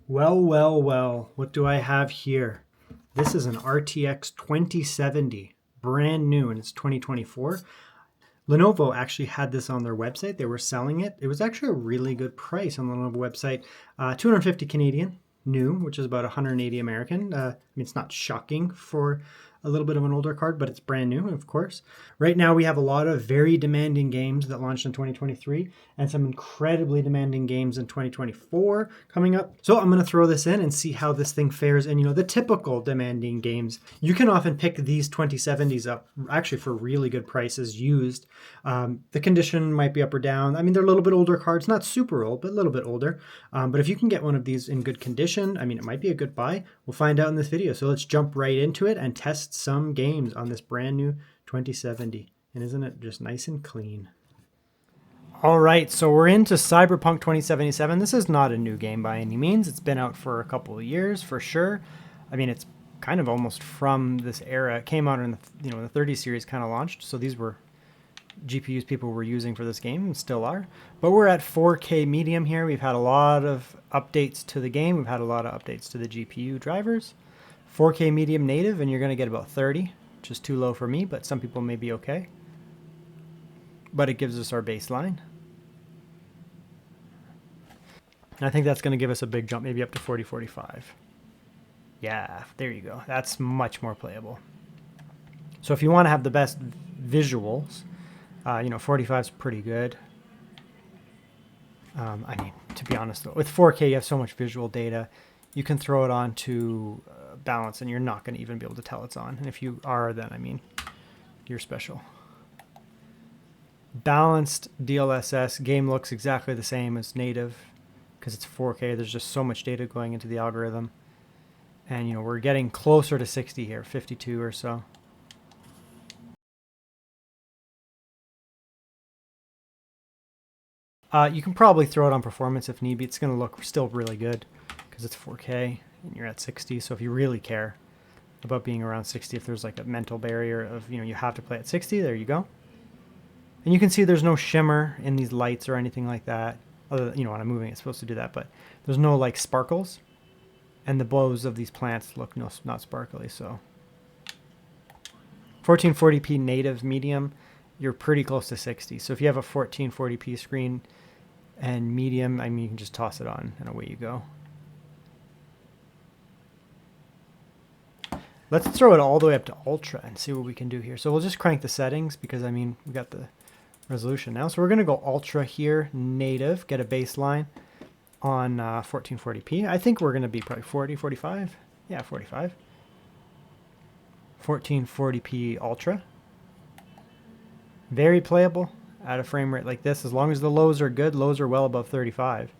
Well, well, well, what do I have here? This is an RTX 2070, brand new, and it's 2024. Lenovo actually had this on their website. They were selling it. It was actually a really good price on the Lenovo website. 250 Canadian, new, which is about 180 American. I mean, it's not shocking for a little bit of an older card, but it's brand new, of course. Right now, we have a lot of very demanding games that launched in 2023 and some incredibly demanding games in 2024 coming up. So I'm going to throw this in and see how this thing fares in, the typical demanding games. You can often pick these 2070s up actually for really good prices used. The condition might be up or down. I mean, they're a little bit older cards, not super old, but a little bit older. But if you can get one of these in good condition, I mean, it might be a good buy. We'll find out in this video. So let's jump right into it and test some games on this brand new 2070. And isn't it just nice and clean? All right, so we're into Cyberpunk 2077. This is not a new game by any means. It's been out for a couple of years for sure. I mean, it's kind of almost from this era. It came out in the 30 series kind of launched. So these were GPUs people were using for this game and still are. But we're at 4K medium here. We've had a lot of updates to the game. We've had a lot of updates to the GPU drivers. 4K medium native, and you're going to get about 30, which is too low for me, but some people may be okay. But it gives us our baseline. And I think that's going to give us a big jump, maybe up to 40, 45. Yeah, there you go. That's much more playable. So if you want to have the best visuals, 45 is pretty good. I mean, to be honest, though, with 4K, you have so much visual data. You can throw it on to balance, and you're not going to even be able to tell it's on. And if you are, then, I mean, you're special. Balanced DLSS game looks exactly the same as native because it's 4K. There's just so much data going into the algorithm. And, we're getting closer to 60 here, 52 or so. You can probably throw it on performance if need be. It's going to look still really good because it's 4K and you're at 60. So if you really care about being around 60, if there's like a mental barrier of, you have to play at 60, there you go. And you can see there's no shimmer in these lights or anything like that. Other than, when I'm moving, it's supposed to do that, but there's no like sparkles. And the blows of these plants look not sparkly. So 1440p native medium, you're pretty close to 60. So if you have a 1440p screen and medium, I mean, you can just toss it on and away you go. Let's throw it all the way up to ultra and see what we can do here. So we'll just crank the settings because, I mean, we got the resolution now. So we're going to go ultra here, native, get a baseline on 1440p. I think we're going to be probably 40, 45. Yeah, 45. 1440p ultra. Very playable at a frame rate like this. As long as the lows are good, lows are well above 35.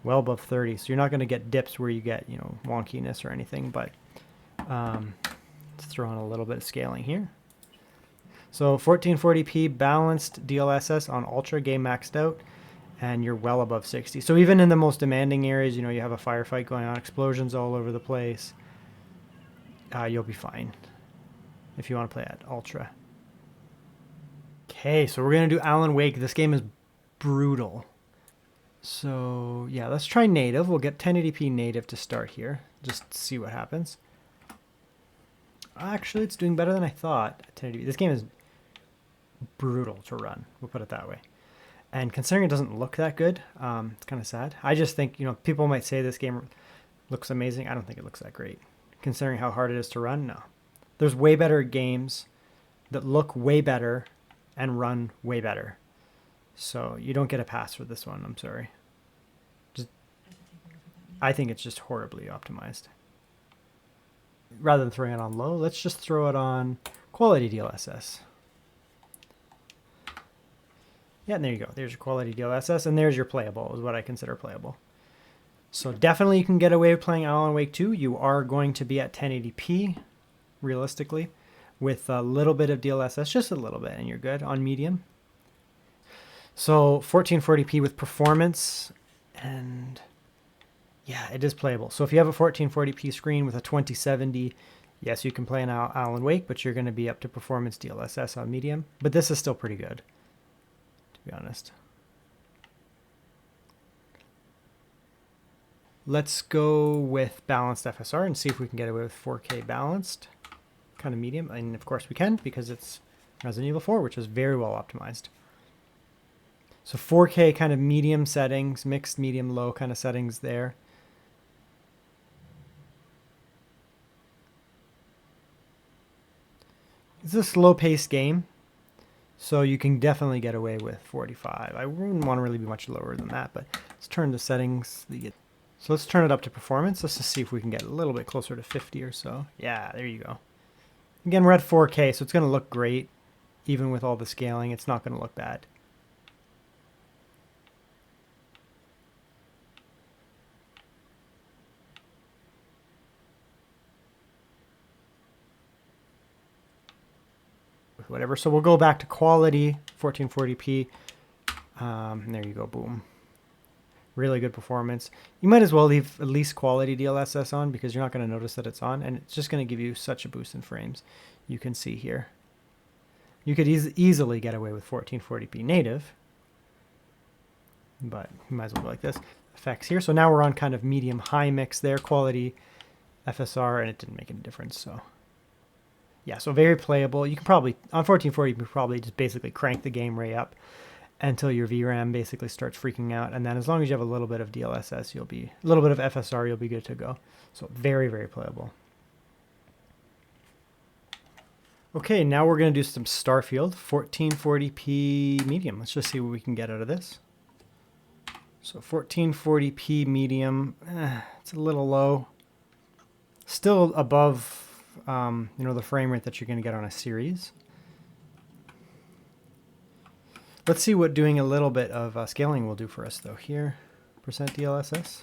Well above 30. So you're not going to get dips where you get, wonkiness or anything. But let's throw in a little bit of scaling here. So 1440p balanced DLSS on ultra, game maxed out, and you're well above 60. So even in the most demanding areas, you have a firefight going on, explosions all over the place, you'll be fine if you want to play at ultra. Okay, so we're going to do Alan Wake. This game is brutal. So yeah, let's try native. We'll get 1080p native to start here. Just see what happens. Actually, it's doing better than I thought. 1080p. This game is brutal to run. We'll put it that way. And considering it doesn't look that good, it's kind of sad. I just think, people might say this game looks amazing. I don't think it looks that great. Considering how hard it is to run, no. There's way better games that look way better and run way better. So you don't get a pass for this one. I'm sorry. I think it's just horribly optimized. Rather than throwing it on low, let's just throw it on quality DLSS. Yeah, and there you go. There's your quality DLSS, and there's your playable, is what I consider playable. So definitely you can get away with playing Alan Wake 2. You are going to be at 1080p, realistically, with a little bit of DLSS, just a little bit, and you're good on medium. So 1440p with performance, and yeah, it is playable. So if you have a 1440p screen with a 2070, yes, you can play an Alan Wake, but you're going to be up to performance DLSS on medium. But this is still pretty good, to be honest. Let's go with balanced FSR and see if we can get away with 4K balanced, kind of medium. And of course we can, because it's Resident Evil 4, which is very well optimized. So 4K kind of medium settings, mixed medium low kind of settings there. It's a slow-paced game, so you can definitely get away with 45. I wouldn't want to really be much lower than that, but let's turn the settings. So let's turn it up to performance. Let's just see if we can get a little bit closer to 50 or so. Yeah, there you go. Again, we're at 4K, so it's going to look great. Even with all the scaling, it's not going to look bad. Whatever. So we'll go back to quality, 1440p. There you go. Boom. Really good performance. You might as well leave at least quality DLSS on, because you're not going to notice that it's on, and it's just going to give you such a boost in frames. You can see here. You could easily get away with 1440p native, but you might as well go like this. Effects here. So now we're on kind of medium high mix there, quality FSR, and it didn't make any difference. So yeah, so very playable. You can probably, on 1440, you can probably just basically crank the game way up until your VRAM basically starts freaking out. And then as long as you have a little bit of DLSS, a little bit of FSR, you'll be good to go. So very, very playable. Okay, now we're going to do some Starfield, 1440p medium. Let's just see what we can get out of this. So 1440p medium, it's a little low. Still above the frame rate that you're going to get on a series. Let's see what doing a little bit of scaling will do for us, though. Here, percent DLSS.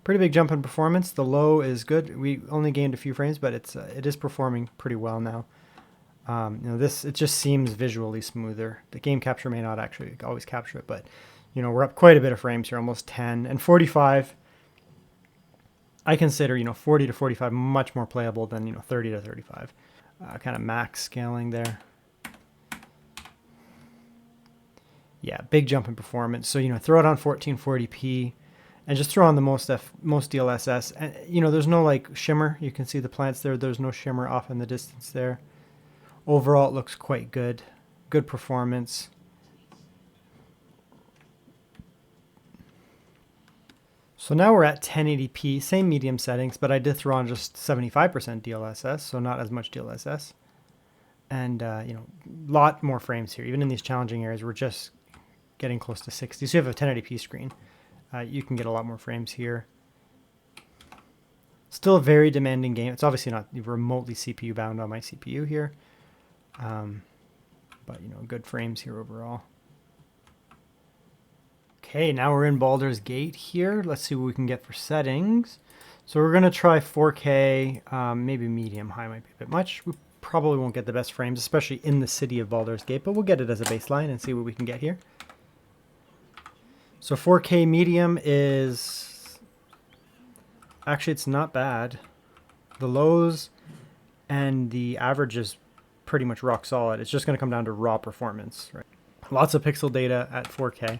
Pretty big jump in performance. The low is good. We only gained a few frames, but it is performing pretty well now. It just seems visually smoother. The game capture may not actually always capture it, but we're up quite a bit of frames here, almost 10 and 45. I consider 40 to 45 much more playable than 30 to 35. Kind of max scaling there. Yeah, big jump in performance. So throw it on 1440p, and just throw on the most DLSS. And there's no like shimmer. You can see the plants there. There's no shimmer off in the distance there. Overall, it looks quite good. Good performance. So now we're at 1080p, same medium settings, but I did throw on just 75% DLSS, so not as much DLSS. And, lot more frames here. Even in these challenging areas, we're just getting close to 60. So you have a 1080p screen. You can get a lot more frames here. Still a very demanding game. It's obviously not remotely CPU bound on my CPU here. But, good frames here overall. Okay, now we're in Baldur's Gate here. Let's see what we can get for settings. So we're going to try 4K, maybe medium. High might be a bit much. We probably won't get the best frames, especially in the city of Baldur's Gate, but we'll get it as a baseline and see what we can get here. So 4K medium is... Actually, it's not bad. The lows and the average is pretty much rock solid. It's just going to come down to raw performance, right? Lots of pixel data at 4K.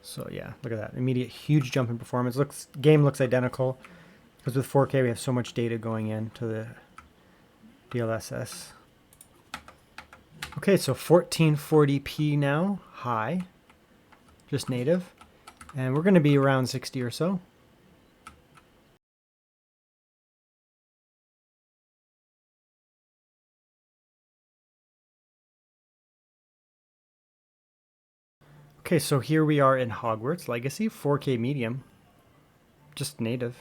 So yeah, look at that. Immediate huge jump in performance. Game looks identical, because with 4K we have so much data going into the DLSS. Okay, so 1440p now, high, just native. And we're going to be around 60 or so. Okay, so here we are in Hogwarts Legacy, 4K medium, just native.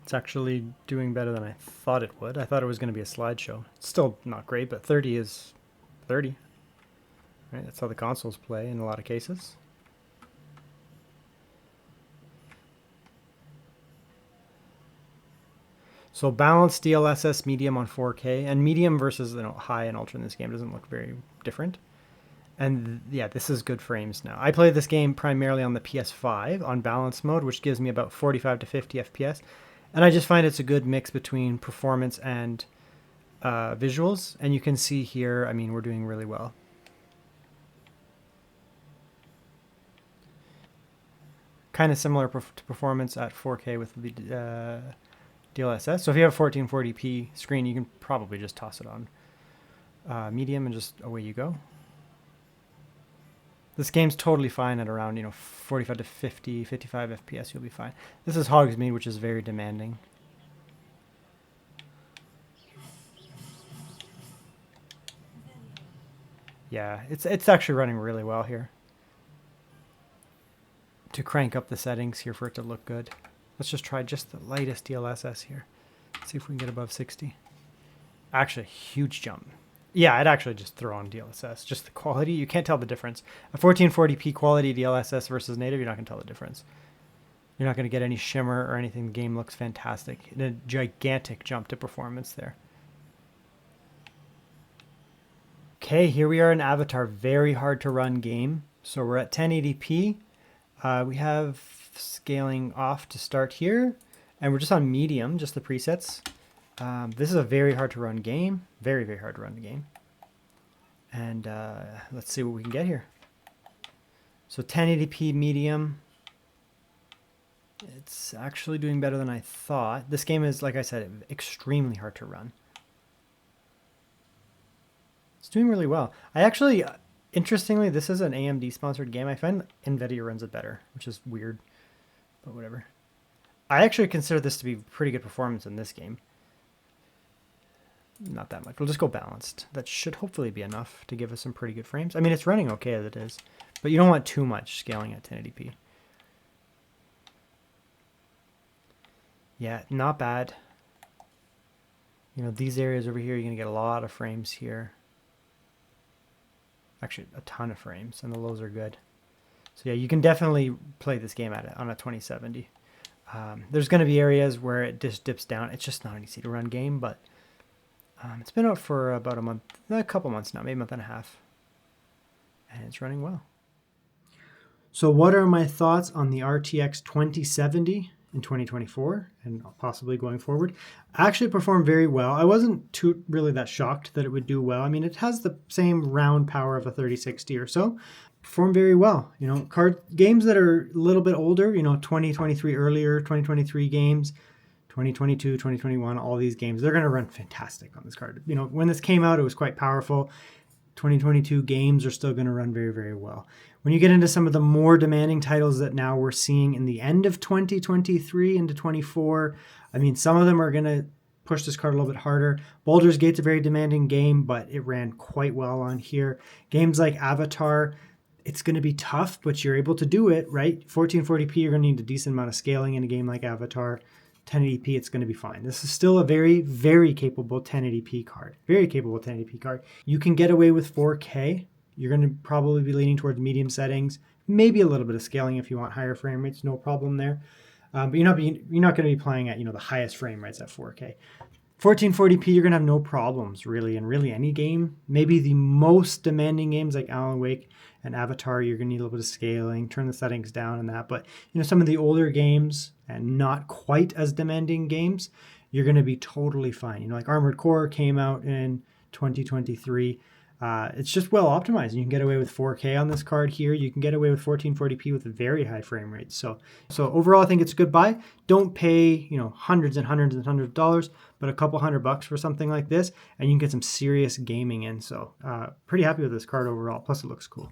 It's actually doing better than I thought it would. I thought it was going to be a slideshow. It's still not great, but 30 is 30. Right? That's how the consoles play in a lot of cases. So balanced DLSS medium on 4K, and medium versus high and ultra in this game doesn't look very different. And yeah, this is good frames now. I play this game primarily on the PS5 on balance mode, which gives me about 45 to 50 FPS. And I just find it's a good mix between performance and visuals. And you can see here, I mean, we're doing really well. kind of similar to performance at 4K with the DLSS. So if you have a 1440p screen, you can probably just toss it on medium and just away you go. This game's totally fine at around, 45 to 50, 55 FPS, you'll be fine. This is Hogsmeade, which is very demanding. Yeah, it's actually running really well here. To crank up the settings here for it to look good. Let's just try just the lightest DLSS here. See if we can get above 60. Actually, huge jump. Yeah, I'd actually just throw on DLSS. Just the quality, you can't tell the difference. A 1440p quality DLSS versus native, you're not going to tell the difference. You're not going to get any shimmer or anything. The game looks fantastic. And a gigantic jump to performance there. Okay, here we are in Avatar. Very hard to run game. So we're at 1080p. We have scaling off to start here. And we're just on medium, just the presets. This is a very hard to run game. Very, very hard to run the game. And let's see what we can get here. So 1080p medium. It's actually doing better than I thought. This game is, like I said, extremely hard to run. It's doing really well. I actually, interestingly, this is an AMD sponsored game. I find Nvidia runs it better, which is weird, but whatever. I actually consider this to be pretty good performance in this game. Not that much. We'll just go balanced. That should hopefully be enough to give us some pretty good frames. I mean, it's running okay as it is, but you don't want too much scaling at 1080p. Yeah, not bad. These areas over here, you're going to get a lot of frames here. Actually, a ton of frames, and the lows are good. So yeah, you can definitely play this game at it on a 2070. There's going to be areas where it just dips down. It's just not an easy to run game, but it's been out for about a couple months now, maybe a month and a half. And it's running well. So what are my thoughts on the RTX 2070 in 2024 and possibly going forward? Actually performed very well. I wasn't really that shocked that it would do well. I mean, it has the same round power of a 3060 or so. Performed very well. Card games that are a little bit older, 2023 earlier, 2023 games, 2022, 2021, all these games, they're going to run fantastic on this card. When this came out, it was quite powerful. 2022 games are still going to run very, very well. When you get into some of the more demanding titles that now we're seeing in the end of 2023 into 24, I mean, some of them are going to push this card a little bit harder. Baldur's Gate's a very demanding game, but it ran quite well on here. Games like Avatar, it's going to be tough, but you're able to do it, right? 1440p, you're going to need a decent amount of scaling in a game like Avatar. 1080p, it's going to be fine. This is still a very, very capable 1080p card. Very capable 1080p card. You can get away with 4K. You're going to probably be leaning towards medium settings. Maybe a little bit of scaling if you want higher frame rates. No problem there. But you're not going to be playing at the highest frame rates at 4K. 1440p, you're going to have no problems really in really any game. Maybe the most demanding games like Alan Wake and Avatar, you're going to need a little bit of scaling, turn the settings down and that. But some of the older games and not quite as demanding games, you're going to be totally fine. Like Armored Core came out in 2023. It's just well optimized. You can get away with 4K on this card here. You can get away with 1440p with very high frame rates. So overall, I think it's a good buy. Don't pay hundreds and hundreds and hundreds of dollars, but a couple $100 for something like this, and you can get some serious gaming in. So pretty happy with this card overall. Plus, it looks cool.